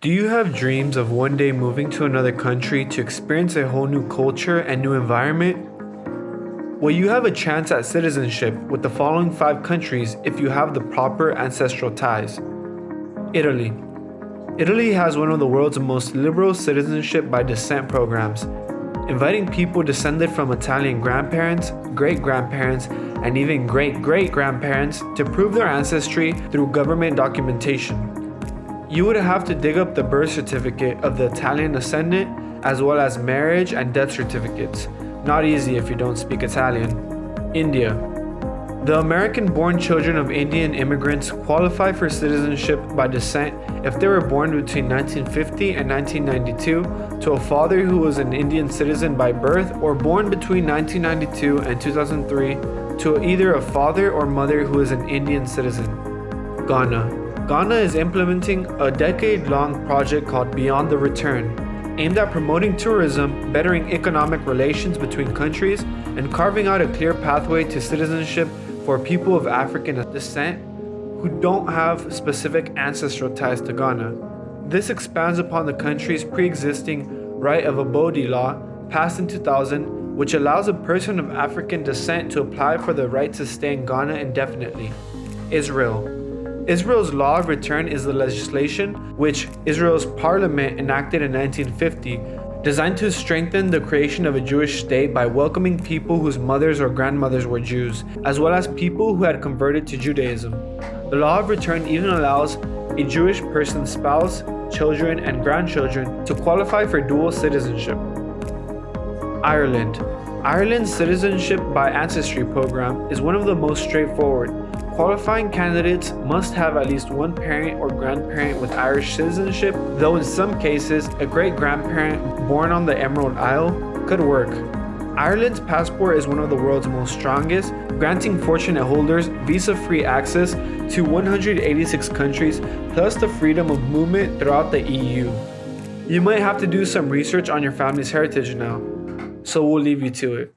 Do you have dreams of one day moving to another country to experience a whole new culture and new environment? Well, you have a chance at citizenship with the following 5 countries if you have the proper ancestral ties. Italy. Italy has one of the world's most liberal citizenship by descent programs, inviting people descended from Italian grandparents, great-grandparents, and even great-great-grandparents to prove their ancestry through government documentation. You would have to dig up the birth certificate of the Italian ascendant as well as marriage and death certificates. Not easy if you don't speak Italian. India. The American-born children of Indian immigrants qualify for citizenship by descent if they were born between 1950 and 1992 to a father who was an Indian citizen by birth, or born between 1992 and 2003 to either a father or mother who is an Indian citizen. Ghana. Ghana is implementing a decade-long project called Beyond the Return, aimed at promoting tourism, bettering economic relations between countries, and carving out a clear pathway to citizenship for people of African descent who don't have specific ancestral ties to Ghana. This expands upon the country's pre-existing right of abode law passed in 2000, which allows a person of African descent to apply for the right to stay in Ghana indefinitely. Israel. Israel's law of return is the legislation which Israel's parliament enacted in 1950, designed to strengthen the creation of a Jewish state by welcoming people whose mothers or grandmothers were Jews, as well as people who had converted to Judaism. The law of return even allows a Jewish person's spouse, children, and grandchildren to qualify for dual citizenship. Ireland. Ireland's citizenship by ancestry program is one of the most straightforward. Qualifying candidates must have at least one parent or grandparent with Irish citizenship, though in some cases, a great-grandparent born on the Emerald Isle could work. Ireland's passport is one of the world's most strongest, granting fortunate holders visa-free access to 186 countries, plus the freedom of movement throughout the EU. You might have to do some research on your family's heritage now, so we'll leave you to it.